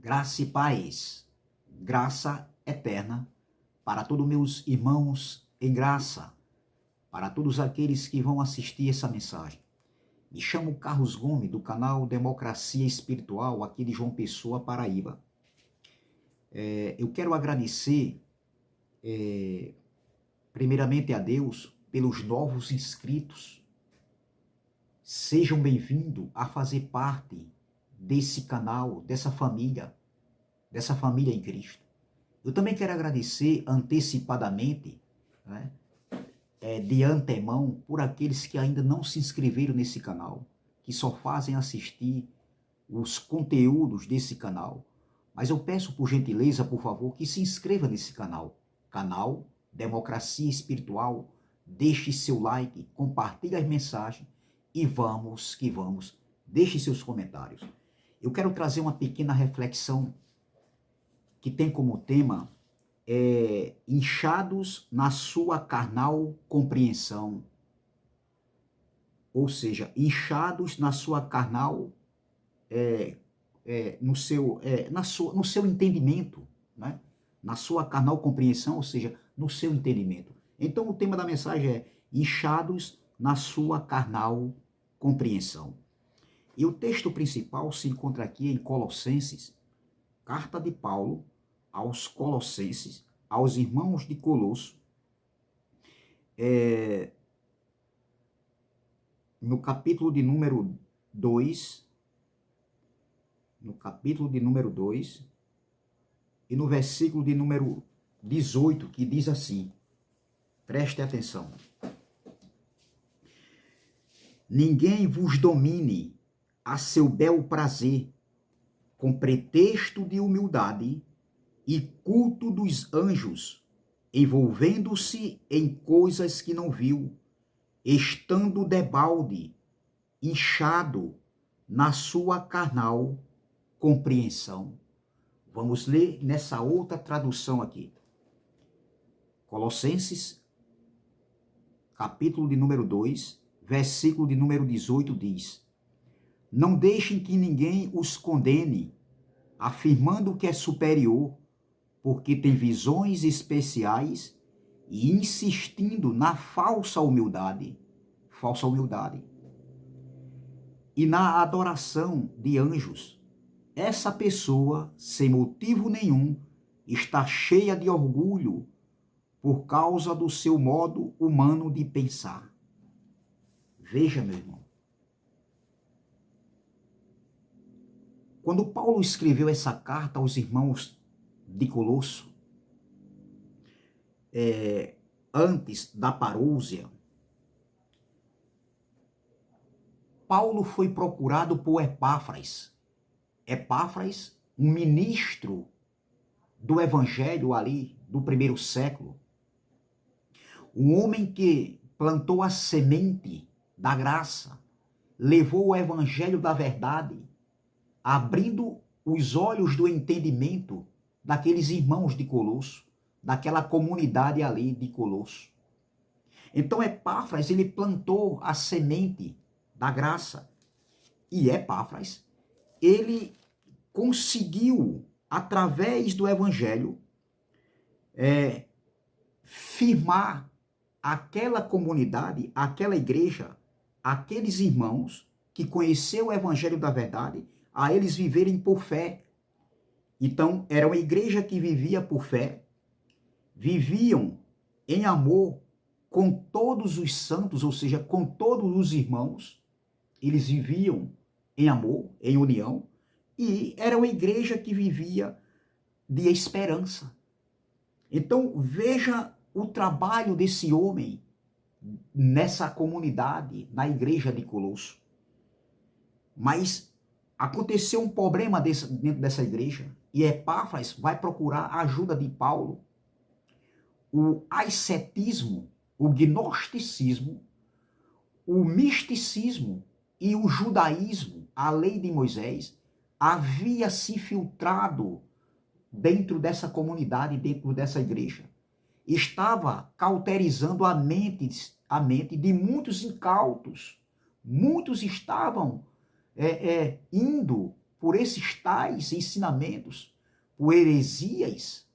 Graça e paz, graça eterna para todos meus irmãos em graça, para todos aqueles que vão assistir essa mensagem. Me chamo Carlos Gomes, do canal Democracia Espiritual, aqui de João Pessoa, Paraíba. Eu quero agradecer, primeiramente a Deus, pelos novos inscritos. Sejam bem-vindos a fazer parte desse canal, dessa família em Cristo. Eu também quero agradecer antecipadamente, né, de antemão, por aqueles que ainda não se inscreveram nesse canal, que só fazem assistir os conteúdos desse canal. Mas eu peço por gentileza, por favor, que se inscreva nesse canal. Canal Democracia Espiritual. Deixe seu like, compartilhe as mensagens e vamos que vamos. Deixe seus comentários. Eu quero trazer uma pequena reflexão que tem como tema inchados na sua carnal compreensão. Ou seja, inchados na sua carnal, no seu entendimento, né? Na sua carnal compreensão, ou seja, no seu entendimento. Então o tema da mensagem é inchados na sua carnal compreensão. E o texto principal se encontra aqui em Colossenses, carta de Paulo aos Colossenses, aos irmãos de Colosso, no capítulo de número 2, e no versículo de número 18, que diz assim, preste atenção: ninguém vos domine a seu bel prazer, com pretexto de humildade e culto dos anjos, envolvendo-se em coisas que não viu, estando debalde, inchado na sua carnal compreensão. Vamos ler nessa outra tradução aqui. Colossenses, capítulo de número 2, versículo de número 18 diz: não deixem que ninguém os condene, afirmando que é superior, porque tem visões especiais e insistindo na falsa humildade, e na adoração de anjos. Essa pessoa, sem motivo nenhum, está cheia de orgulho por causa do seu modo humano de pensar. Veja, meu irmão, quando Paulo escreveu essa carta aos irmãos de Colosso, antes da parousia, Paulo foi procurado por Epáfras, um ministro do evangelho ali do primeiro século, um homem que plantou a semente da graça, levou o evangelho da verdade, abrindo os olhos do entendimento daqueles irmãos de Colosso, daquela comunidade ali de Colosso. Então Epáfras, ele plantou a semente da graça, e Epáfras, ele conseguiu, através do evangelho, firmar aquela comunidade, aquela igreja, aqueles irmãos que conheceram o evangelho da verdade, a eles viverem por fé. Então, era uma igreja que vivia por fé, viviam em amor com todos os santos, ou seja, com todos os irmãos, eles viviam em amor, em união, e era uma igreja que vivia de esperança. Então, veja o trabalho desse homem nessa comunidade, na igreja de Colosso. Mas aconteceu um problema dentro dessa igreja, e Epáfras vai procurar a ajuda de Paulo. O ascetismo, o gnosticismo, o misticismo e o judaísmo, a lei de Moisés, havia se filtrado dentro dessa comunidade, dentro dessa igreja. Estava cauterizando a mente de muitos incautos. Muitos estavam indo por esses tais ensinamentos, por heresias,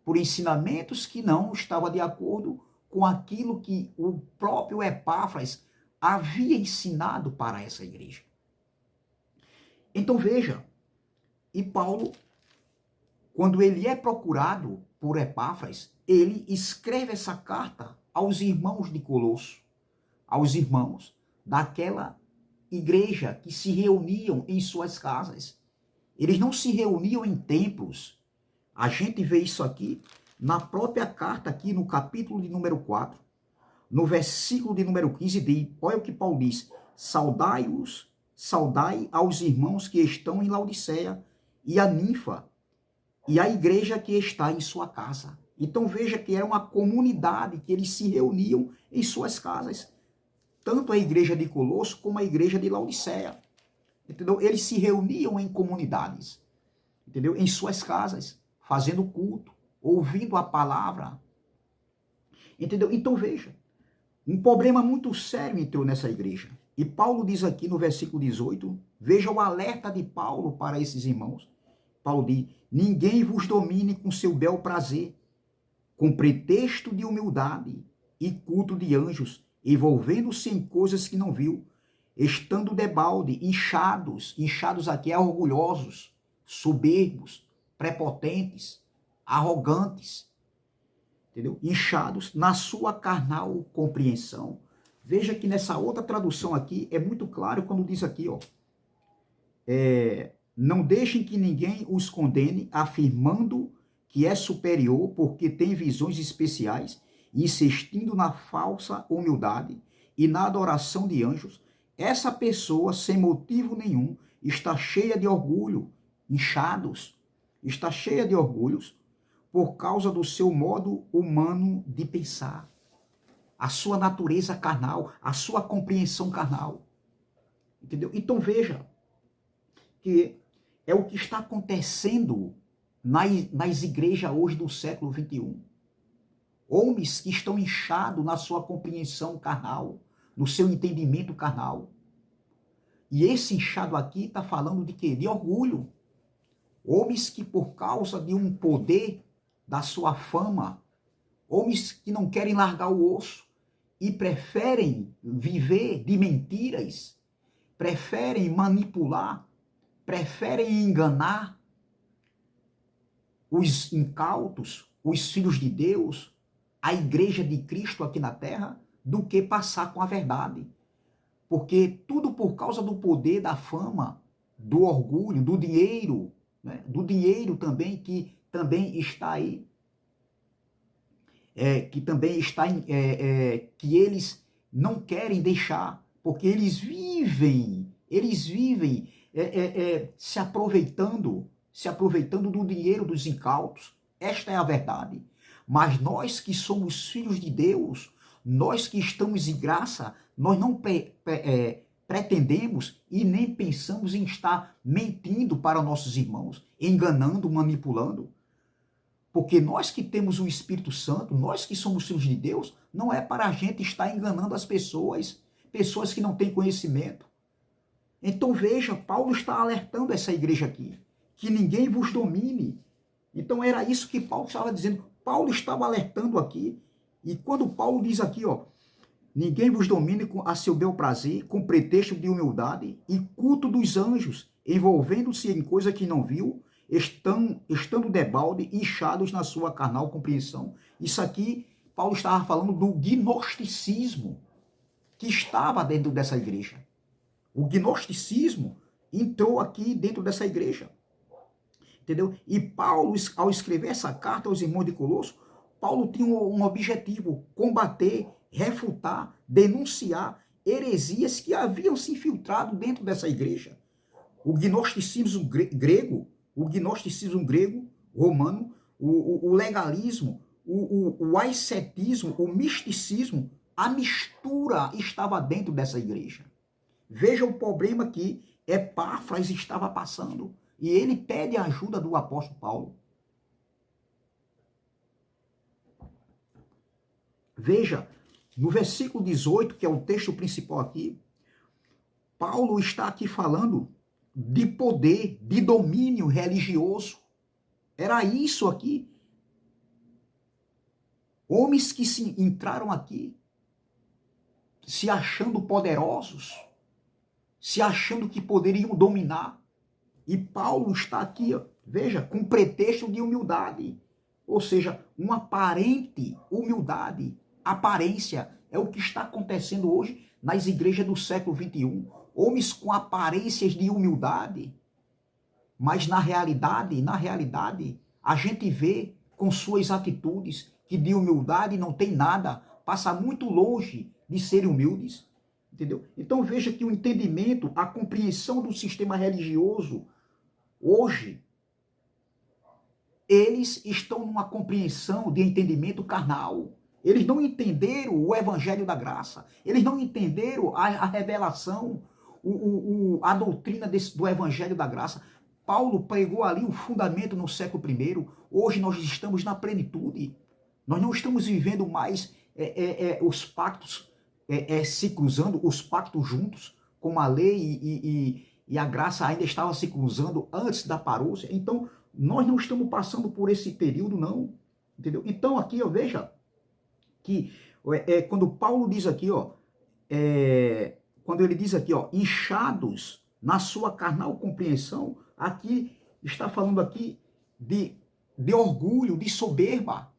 por ensinamentos que não estavam de acordo com aquilo que o próprio Epáfras havia ensinado para essa igreja. Então veja, e Paulo, quando ele é procurado por Epáfras, ele escreve essa carta aos irmãos de Colosso, aos irmãos daquela igreja que se reuniam em suas casas. Eles não se reuniam em templos. A gente vê isso aqui na própria carta, aqui no capítulo de número 4, no versículo de número 15, olha o que Paulo diz: saudai aos irmãos que estão em Laodiceia e a Ninfa e a igreja que está em sua casa. Então veja que era uma comunidade que eles se reuniam em suas casas. Tanto a igreja de Colosso como a igreja de Laodiceia. Entendeu? Eles se reuniam em comunidades, entendeu? Em suas casas, fazendo culto, ouvindo a palavra. Entendeu? Então veja, um problema muito sério entrou nessa igreja. E Paulo diz aqui no versículo 18, veja o alerta de Paulo para esses irmãos. Paulo diz: ninguém vos domine com seu bel prazer, com pretexto de humildade e culto de anjos, envolvendo-se em coisas que não viu, estando debalde, inchados aqui é orgulhosos, soberbos, prepotentes, arrogantes, entendeu? Inchados na sua carnal compreensão. Veja que nessa outra tradução aqui é muito claro quando diz aqui, ó, não deixem que ninguém os condene, afirmando que é superior porque tem visões especiais, insistindo na falsa humildade e na adoração de anjos. Essa pessoa, sem motivo nenhum, está cheia de orgulho, inchados, está cheia de orgulhos por causa do seu modo humano de pensar, a sua natureza carnal, a sua compreensão carnal. Entendeu? Então veja que é o que está acontecendo nas igrejas hoje do século XXI. Homens que estão inchados na sua compreensão carnal, no seu entendimento carnal. E esse inchado aqui está falando de quê? De orgulho. Homens que por causa de um poder, da sua fama, homens que não querem largar o osso e preferem viver de mentiras, preferem manipular, preferem enganar os incautos, os filhos de Deus, a igreja de Cristo aqui na terra, do que passar com a verdade. Porque tudo por causa do poder, da fama, do orgulho, do dinheiro, né? Do dinheiro também, que também está aí, que também está que eles não querem deixar, porque eles vivem se aproveitando do dinheiro dos incautos. Esta é a verdade. Mas nós que somos filhos de Deus, nós que estamos em graça, nós não pretendemos e nem pensamos em estar mentindo para nossos irmãos, enganando, manipulando. Porque nós que temos o Espírito Santo, nós que somos filhos de Deus, não é para a gente estar enganando as pessoas que não têm conhecimento. Então veja, Paulo está alertando essa igreja aqui, que ninguém vos domine. Então era isso que Paulo estava dizendo. Paulo estava alertando aqui, e quando Paulo diz aqui, ó, ninguém vos domine a seu bel prazer, com pretexto de humildade e culto dos anjos, envolvendo-se em coisa que não viu, estando debalde, inchados na sua carnal compreensão. Isso aqui, Paulo estava falando do gnosticismo que estava dentro dessa igreja. O gnosticismo entrou aqui dentro dessa igreja. Entendeu? E Paulo, ao escrever essa carta aos irmãos de Colosso, Paulo tinha um objetivo: combater, refutar, denunciar heresias que haviam se infiltrado dentro dessa igreja. O gnosticismo grego, romano, o legalismo, o ascetismo, o misticismo, a mistura estava dentro dessa igreja. Veja o problema que Epáfras estava passando. E ele pede a ajuda do apóstolo Paulo. Veja, no versículo 18, que é o texto principal aqui, Paulo está aqui falando de poder, de domínio religioso. Era isso aqui. Homens que se entraram aqui se achando poderosos, se achando que poderiam dominar. E Paulo está aqui, ó, veja, com pretexto de humildade. Ou seja, uma aparente humildade, aparência. É o que está acontecendo hoje nas igrejas do século XXI. Homens com aparências de humildade, mas na realidade, a gente vê com suas atitudes que de humildade não tem nada, passa muito longe de serem humildes, entendeu? Então veja que o entendimento, a compreensão do sistema religioso hoje, eles estão numa compreensão de entendimento carnal. Eles não entenderam o evangelho da graça, eles não entenderam a revelação, a doutrina do evangelho da graça. Paulo pregou ali o fundamento no século I. Hoje nós estamos na plenitude. Nós não estamos vivendo mais os pactos se cruzando, os pactos juntos, como a lei e a graça ainda estava se cruzando antes da parousia. Então, nós não estamos passando por esse período, não. Entendeu? Então, aqui, ó, veja que quando Paulo diz aqui, ó, quando ele diz aqui, ó, inchados na sua carnal compreensão, aqui está falando aqui de orgulho, de soberba.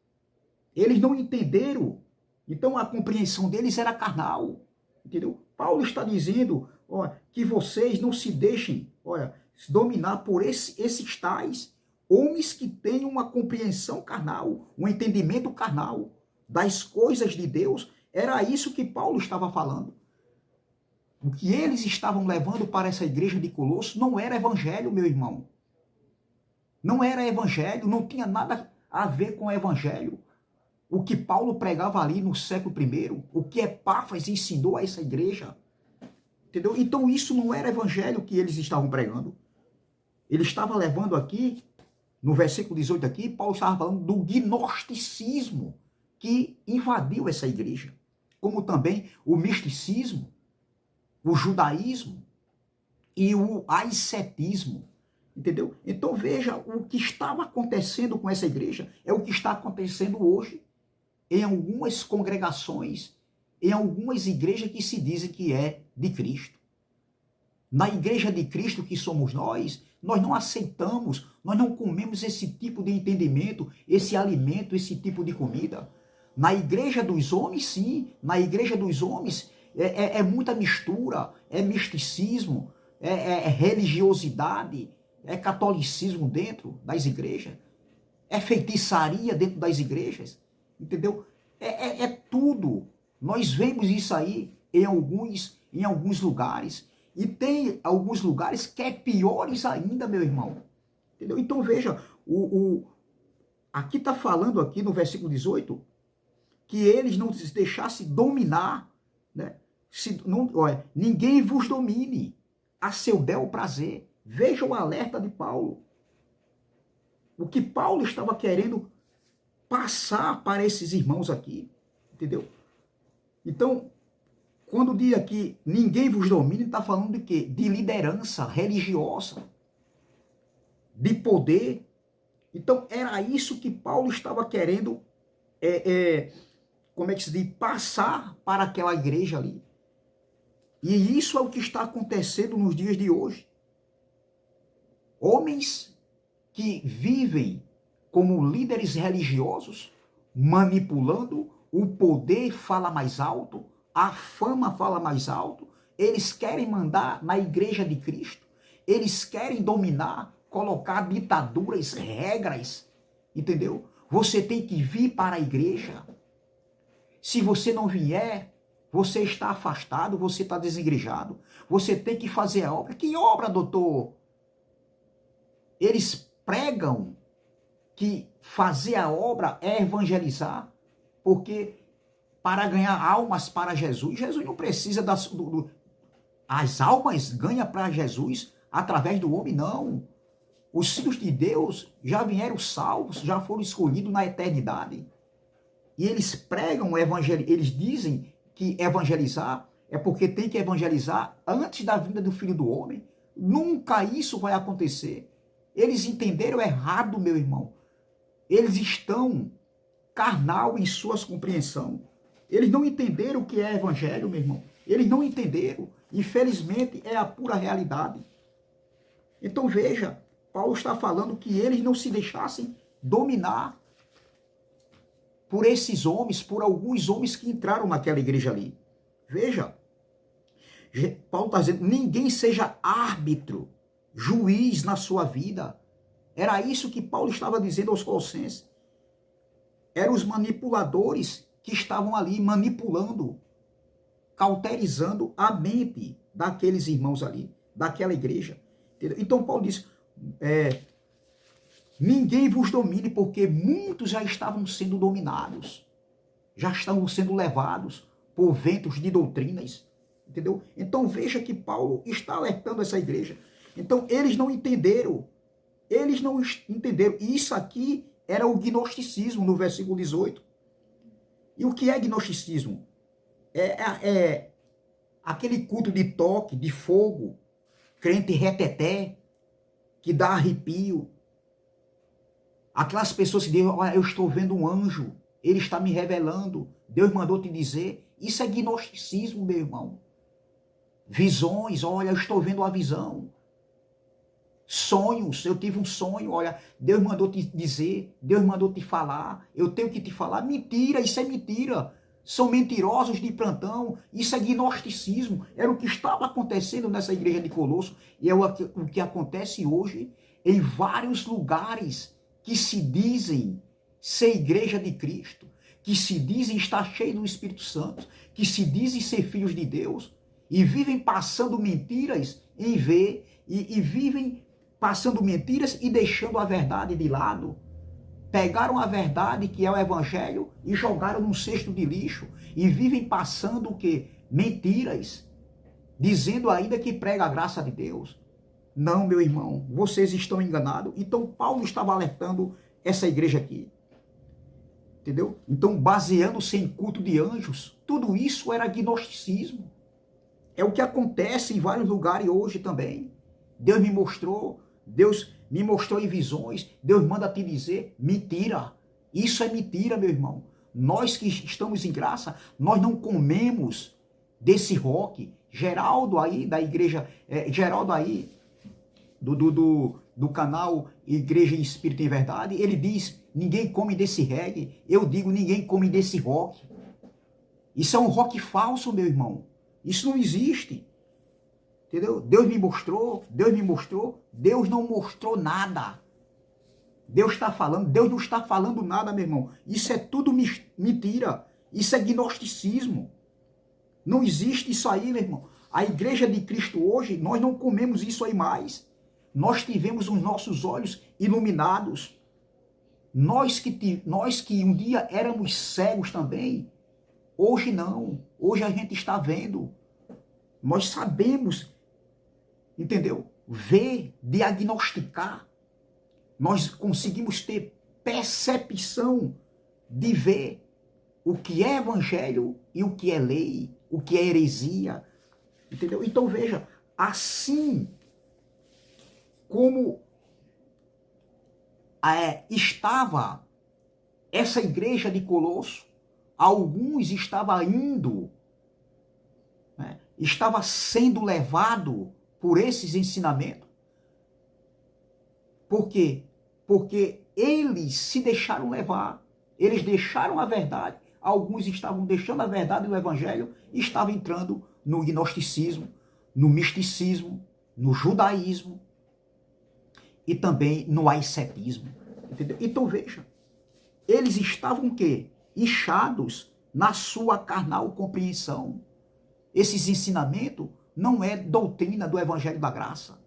Eles não entenderam. Então a compreensão deles era carnal. Entendeu? Paulo está dizendo, ó, que vocês não se deixem, olha, dominar por esses tais homens que têm uma compreensão carnal, um entendimento carnal das coisas de Deus. Era isso que Paulo estava falando. O que eles estavam levando para essa igreja de Colossos não era evangelho, meu irmão. Não era evangelho, não tinha nada a ver com o evangelho. O que Paulo pregava ali no século I, o que Epáfras ensinou a essa igreja. Entendeu? Então isso não era evangelho que eles estavam pregando. Ele estava levando aqui, no versículo 18 aqui, Paulo estava falando do gnosticismo que invadiu essa igreja. Como também o misticismo, o judaísmo e o ascetismo, entendeu? Então veja, o que estava acontecendo com essa igreja é o que está acontecendo hoje em algumas congregações, em algumas igrejas que se dizem que é de Cristo. Na igreja de Cristo que somos nós não aceitamos, nós não comemos esse tipo de entendimento, esse alimento, esse tipo de comida. Na igreja dos homens, sim, na igreja dos homens é muita mistura, é misticismo, é religiosidade, é catolicismo dentro das igrejas, é feitiçaria dentro das igrejas, entendeu? É tudo. Nós vemos isso aí em alguns lugares, e tem alguns lugares que é piores ainda, meu irmão, entendeu? Então veja, aqui está falando aqui no versículo 18, que eles não se deixassem dominar, né? Olha, ninguém vos domine a seu bel prazer. Veja o alerta de Paulo. O que Paulo estava querendo passar para esses irmãos aqui, entendeu? Então, quando diz aqui, ninguém vos domine, está falando de quê? De liderança religiosa, de poder. Então, era isso que Paulo estava querendo, como é que se diz, passar para aquela igreja ali. E isso é o que está acontecendo nos dias de hoje. Homens que vivem como líderes religiosos, manipulando, o poder fala mais alto, a fama fala mais alto, eles querem mandar na igreja de Cristo, eles querem dominar, colocar ditaduras, regras, entendeu? Você tem que vir para a igreja. Se você não vier, você está afastado, você está desigrejado. Você tem que fazer a obra. Que obra, doutor? Eles pregam que fazer a obra é evangelizar, porque para ganhar almas para Jesus, Jesus não precisa as almas ganha para Jesus através do homem, não. Os filhos de Deus já vieram salvos, já foram escolhidos na eternidade. E eles pregam o evangelho, eles dizem que evangelizar é porque tem que evangelizar antes da vinda do Filho do Homem, Nunca isso vai acontecer. Eles entenderam errado, meu irmão. Eles estão carnal em suas compreensão. Eles não entenderam o que é evangelho, meu irmão. Eles não entenderam. Infelizmente, é a pura realidade. Então veja, Paulo está falando que eles não se deixassem dominar por esses homens, por alguns homens que entraram naquela igreja ali. Veja, Paulo está dizendo, ninguém seja árbitro, juiz na sua vida. Era isso que Paulo estava dizendo aos Colossenses. Eram os manipuladores que estavam ali manipulando, cauterizando a mente daqueles irmãos ali, daquela igreja. Entendeu? Então Paulo diz, ninguém vos domine, porque muitos já estavam sendo dominados, já estavam sendo levados por ventos de doutrinas. Entendeu? Então veja que Paulo está alertando essa igreja. Então eles não entenderam. Eles não entenderam. E isso aqui era o gnosticismo no versículo 18. E o que é gnosticismo? É aquele culto de toque, de fogo, crente reteté, que dá arrepio. Aquelas pessoas que dizem, olha, eu estou vendo um anjo, ele está me revelando, Deus mandou te dizer. Isso é gnosticismo, meu irmão. Visões, olha, eu estou vendo uma visão. Sonhos, eu tive um sonho, olha, Deus mandou te dizer, Deus mandou te falar, eu tenho que te falar. Mentira, isso é mentira. São mentirosos de plantão, isso é gnosticismo. Era o que estava acontecendo nessa igreja de Colosso e é o que acontece hoje em vários lugares que se dizem ser igreja de Cristo, que se dizem estar cheio do Espírito Santo, que se dizem ser filhos de Deus e vivem passando mentiras em ver e vivem passando mentiras e deixando a verdade de lado. Pegaram a verdade, que é o evangelho, e jogaram num cesto de lixo. E vivem passando o quê? Mentiras. Dizendo ainda que prega a graça de Deus. Não, meu irmão, vocês estão enganados. Então Paulo estava alertando essa igreja aqui. Entendeu? Então, baseando-se em culto de anjos, tudo isso era gnosticismo. É o que acontece em vários lugares hoje também. Deus me mostrou em visões, Deus manda te dizer, mentira. Isso é mentira, meu irmão. Nós que estamos em graça, nós não comemos desse rock. Geraldo aí, da igreja, Geraldo aí, do canal Igreja Espírito em Verdade, ele diz, ninguém come desse reggae. Eu digo, ninguém come desse rock. Isso é um rock falso, meu irmão. Isso não existe. Entendeu? Deus me mostrou, Deus não mostrou nada. Deus está falando, Deus não está falando nada, meu irmão. Isso é tudo mentira. Isso é gnosticismo. Não existe isso aí, meu irmão. A igreja de Cristo hoje, nós não comemos isso aí mais. Nós tivemos os nossos olhos iluminados. Nós que um dia éramos cegos também, hoje não. Hoje a gente está vendo. Nós sabemos, entendeu? Ver, diagnosticar. Nós conseguimos ter percepção de ver o que é evangelho e o que é lei, o que é heresia. Entendeu? Então veja, assim como estava essa igreja de Colosso, alguns estavam indo, né, estava sendo levado por esses ensinamentos. Por quê? Porque eles se deixaram levar, eles deixaram a verdade, alguns estavam deixando a verdade do evangelho e estavam entrando no gnosticismo, no misticismo, no judaísmo e também no ascetismo. Entendeu? Então veja, eles estavam o quê? Inchados na sua carnal compreensão. Esses ensinamentos não é doutrina do evangelho da graça.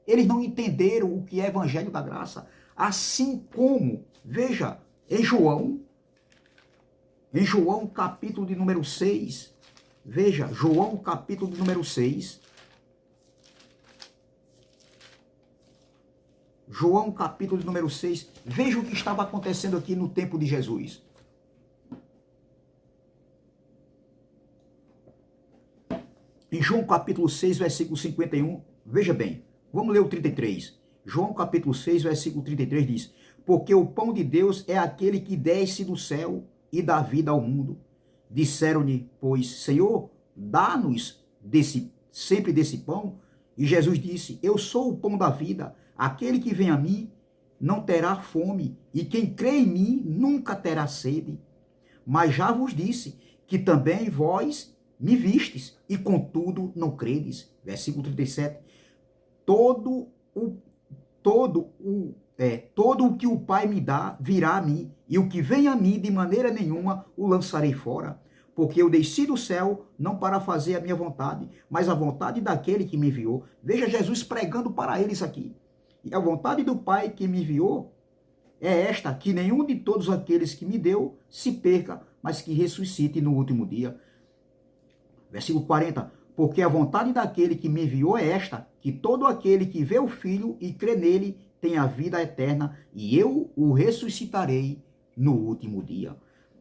Eles não entenderam o que é evangelho da graça. Assim como, veja, em João capítulo de número 6, veja, João capítulo de número 6, João capítulo de número 6, veja o que estava acontecendo aqui no tempo de Jesus. Em João capítulo 6, versículo 51, veja bem, Vamos ler o 33. João capítulo 6, versículo 33 diz: porque o pão de Deus é aquele que desce do céu e dá vida ao mundo. Disseram-lhe, pois, Senhor, dá-nos sempre desse pão. E Jesus disse: eu sou o pão da vida. Aquele que vem a mim não terá fome, e quem crê em mim nunca terá sede. Mas já vos disse que também vós me vistes, e contudo não credes. Versículo 37. Todo o que o Pai me dá virá a mim, e o que vem a mim de maneira nenhuma o lançarei fora. Porque eu desci do céu não para fazer a minha vontade, mas a vontade daquele que me enviou. Veja Jesus pregando para eles aqui. E a vontade do Pai que me enviou é esta, que nenhum de todos aqueles que me deu se perca, mas que ressuscite no último dia. Versículo 40. Porque a vontade daquele que me enviou é esta, que todo aquele que vê o Filho e crê nele tem a vida eterna, e eu o ressuscitarei no último dia.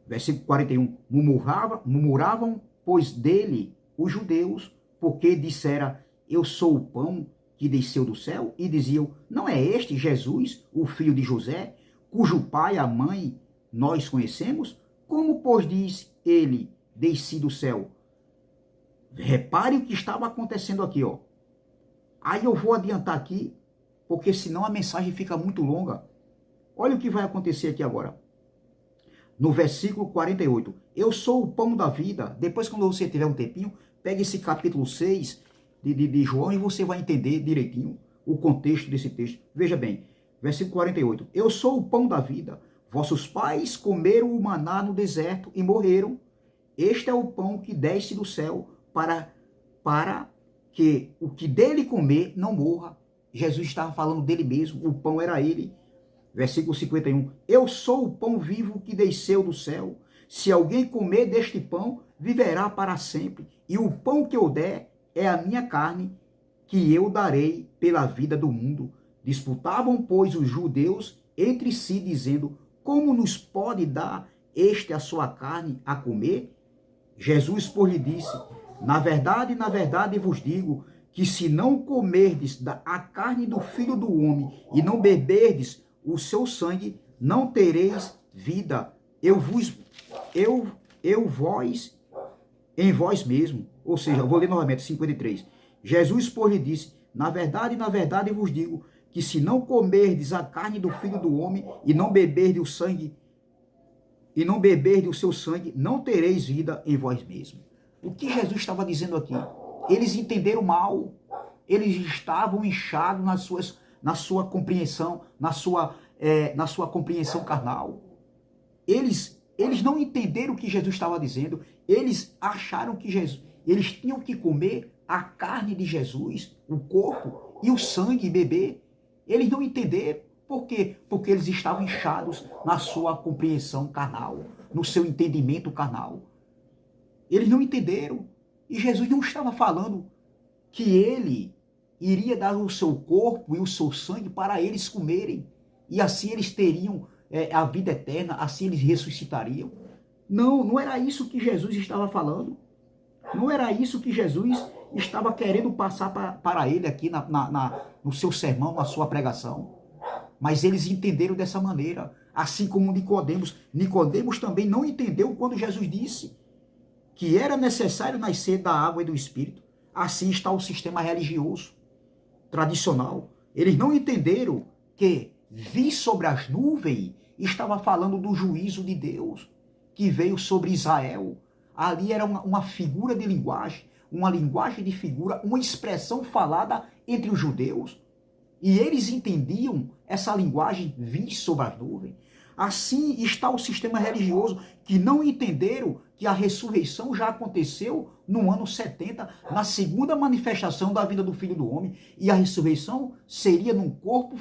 Versículo 41. Murmuravam, pois, dele os judeus, porque dissera: eu sou o pão que desceu do céu, e diziam: não é este Jesus, o filho de José, cujo pai e a mãe nós conhecemos? Como, pois, diz ele: desci do céu? Repare o que estava acontecendo aqui, ó. Aí eu vou adiantar aqui, porque senão a mensagem fica muito longa. Olha o que vai acontecer aqui agora. No versículo 48. Eu sou o pão da vida. Depois, quando você tiver um tempinho, pegue esse capítulo 6 de João e você vai entender direitinho o contexto desse texto. Veja bem, versículo 48. Eu sou o pão da vida. Vossos pais comeram o maná no deserto e morreram. Este é o pão que desce do céu para que o que dele comer não morra. Jesus estava falando dele mesmo, o pão era ele. Versículo 51. Eu sou o pão vivo que desceu do céu. Se alguém comer deste pão, viverá para sempre. E o pão que eu der é a minha carne, que eu darei pela vida do mundo. Disputavam, pois, os judeus entre si, dizendo: como nos pode dar este a sua carne a comer? Jesus, pois, lhe disse: na verdade vos digo, que se não comerdes a carne do Filho do Homem e não beberdes o seu sangue, não tereis vida. Em vós mesmo. Ou seja, eu vou ler novamente, 53. Jesus, pois, lhe disse: na verdade vos digo, que se não comerdes a carne do Filho do Homem e não beberdes o sangue, e não beberdes o seu sangue, não tereis vida em vós mesmo. O que Jesus estava dizendo aqui? Eles entenderam mal. Eles estavam inchados na sua compreensão, na sua compreensão carnal. Eles não entenderam o que Jesus estava dizendo. Eles acharam que eles tinham que comer a carne de Jesus, o corpo e o sangue, e beber. Eles não entenderam. Por quê? Porque eles estavam inchados na sua compreensão carnal, no seu entendimento carnal. Eles não entenderam. E Jesus não estava falando que ele iria dar o seu corpo e o seu sangue para eles comerem. E assim eles teriam a vida eterna, assim eles ressuscitariam. Não era isso que Jesus estava falando. Não era isso que Jesus estava querendo passar para ele aqui no seu sermão, na sua pregação. Mas eles entenderam dessa maneira, assim como Nicodemos. Nicodemos também não entendeu quando Jesus disse que era necessário nascer da água e do Espírito. Assim está o sistema religioso, tradicional. Eles não entenderam que vir sobre as nuvens estava falando do juízo de Deus, que veio sobre Israel. Ali era uma figura de linguagem, uma linguagem de figura, uma expressão falada entre os judeus. E eles entendiam essa linguagem vir sobre as nuvens. Assim está o sistema religioso, que não entenderam que a ressurreição já aconteceu no ano 70, na segunda manifestação da vida do Filho do Homem. E a ressurreição seria num corpo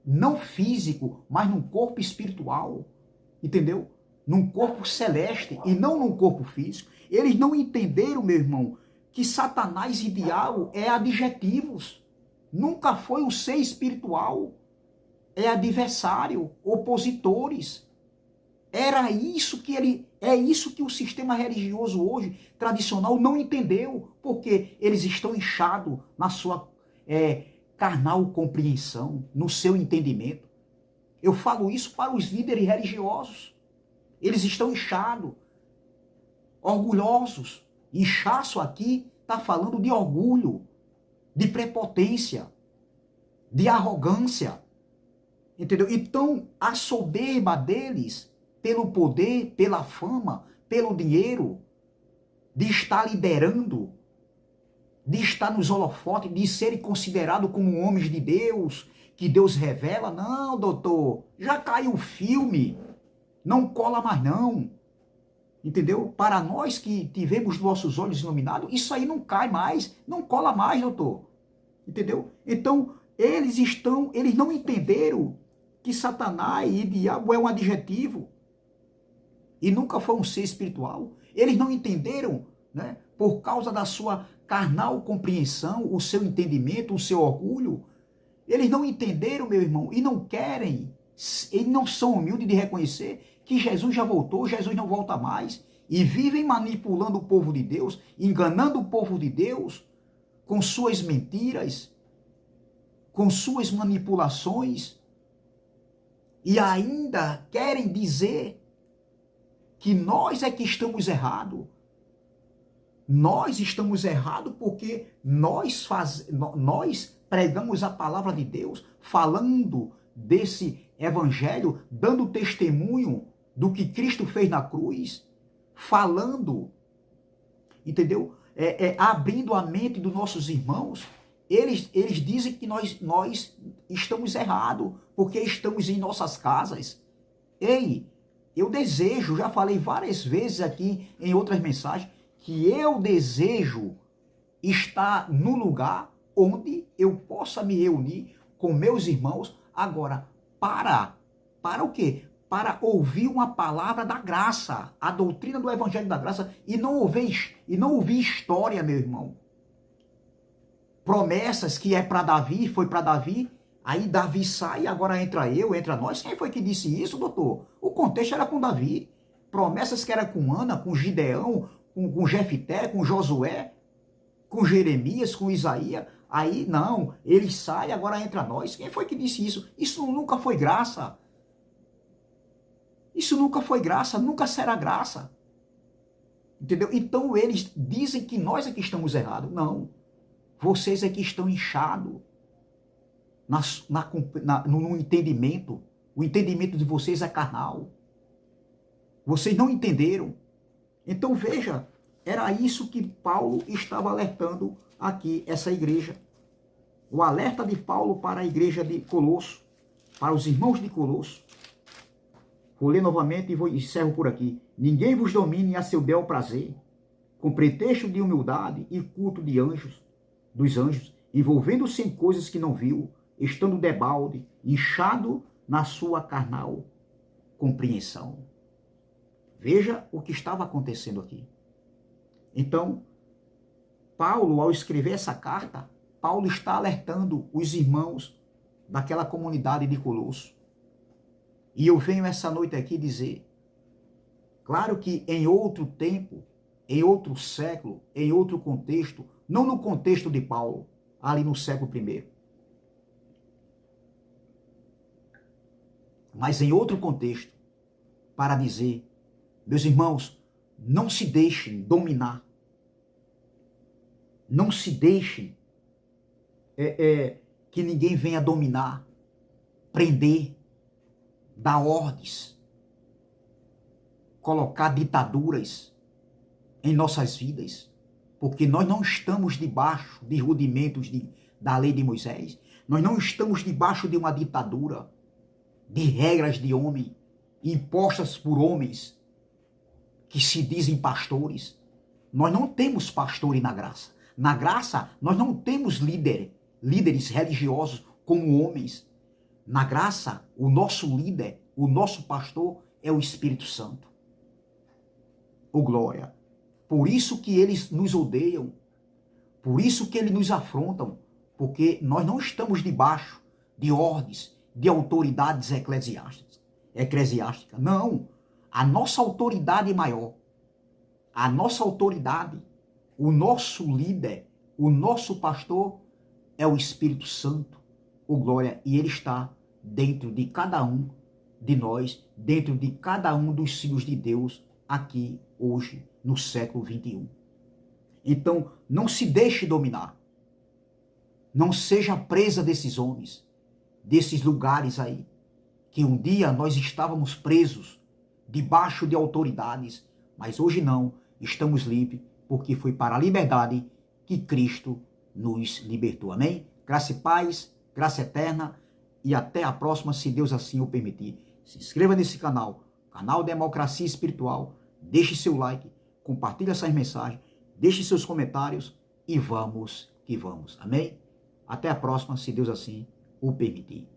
não físico, mas num corpo espiritual. Entendeu? Num corpo celeste e não num corpo físico. Eles não entenderam, meu irmão, que Satanás e diabo é adjetivos. Nunca foi o ser espiritual. É adversário, opositores. É isso que o sistema religioso hoje, tradicional, não entendeu, porque eles estão inchados na sua carnal compreensão, no seu entendimento. Eu falo isso para os líderes religiosos. Eles estão inchados, orgulhosos. Inchaço aqui está falando de orgulho, de prepotência, de arrogância. Entendeu? Então, a soberba deles, pelo poder, pela fama, pelo dinheiro, de estar liderando, de estar nos holofotes, de serem considerados como homens de Deus, que Deus revela. Não, doutor, já caiu o filme, não cola mais não. Entendeu? Para nós que tivemos nossos olhos iluminados, isso aí não cai mais, não cola mais, doutor. Entendeu? Então, eles não entenderam que Satanás e diabo é um adjetivo e nunca foi um ser espiritual. Eles não entenderam, né? Por causa da sua carnal compreensão, o seu entendimento, o seu orgulho. Eles não entenderam, meu irmão, e não querem, eles não são humildes de reconhecer que Jesus já voltou, Jesus não volta mais, e vivem manipulando o povo de Deus, enganando o povo de Deus com suas mentiras, com suas manipulações, e ainda querem dizer que nós é que estamos errados. Nós estamos errados porque nós pregamos a palavra de Deus, falando desse evangelho, dando testemunho do que Cristo fez na cruz, falando, entendeu? Abrindo a mente dos nossos irmãos. Eles dizem que nós estamos errados porque estamos em nossas casas. Ei, eu desejo, já falei várias vezes aqui em outras mensagens, que eu desejo estar no lugar onde eu possa me reunir com meus irmãos. Agora, para o quê? Para ouvir uma palavra da graça, a doutrina do Evangelho da Graça, e não ouvir história, meu irmão. Promessas que é para Davi, foi para Davi, aí Davi sai, agora entra nós. Quem foi que disse isso, doutor? O contexto era com Davi. Promessas que era com Ana, com Gideão, com Jefté, com Josué, com Jeremias, com Isaías. Aí, não, ele sai, agora entra nós. Quem foi que disse isso? Isso nunca foi graça. Isso nunca foi graça, nunca será graça. Entendeu? Então eles dizem que nós é que estamos errados. Não. Vocês é que estão inchados no entendimento. O entendimento de vocês é carnal. Vocês não entenderam. Então veja, era isso que Paulo estava alertando aqui, essa igreja. O alerta de Paulo para a igreja de Colosso, para os irmãos de Colosso. Vou ler novamente e encerro por aqui. Ninguém vos domine a seu bel prazer, com pretexto de humildade e culto de dos anjos, envolvendo-se em coisas que não viu, estando debalde, inchado na sua carnal compreensão. Veja o que estava acontecendo aqui. Então, Paulo, ao escrever essa carta, Paulo está alertando os irmãos daquela comunidade de Colosso. E eu venho essa noite aqui dizer, claro que em outro tempo, em outro século, em outro contexto, não no contexto de Paulo, ali no século I, mas em outro contexto, para dizer, meus irmãos, não se deixem dominar, não se deixem que ninguém venha dominar, prender, dar ordens, colocar ditaduras em nossas vidas, porque nós não estamos debaixo de rudimentos da lei de Moisés, nós não estamos debaixo de uma ditadura, de regras de homem, impostas por homens que se dizem pastores. Nós não temos pastores na graça. Na graça, nós não temos líderes religiosos como homens. Na graça, o nosso líder, o nosso pastor é o Espírito Santo. Oh, glória! Por isso que eles nos odeiam, por isso que eles nos afrontam, porque nós não estamos debaixo de ordens, de autoridades eclesiásticas. Não, a nossa autoridade é maior. A nossa autoridade, o nosso líder, o nosso pastor é o Espírito Santo, o glória, e ele está dentro de cada um de nós, dentro de cada um dos filhos de Deus, aqui, hoje, no século 21. Então, não se deixe dominar. Não seja presa desses homens, desses lugares aí, que um dia nós estávamos presos, debaixo de autoridades, mas hoje não, estamos livres, porque foi para a liberdade que Cristo nos libertou. Amém? Graça e paz, graça eterna, e até a próxima, se Deus assim o permitir. Se inscreva nesse canal, canal Democracia Espiritual, deixe seu like, compartilhe essas mensagens, deixe seus comentários e vamos que vamos. Amém? Até a próxima, se Deus assim o permitir.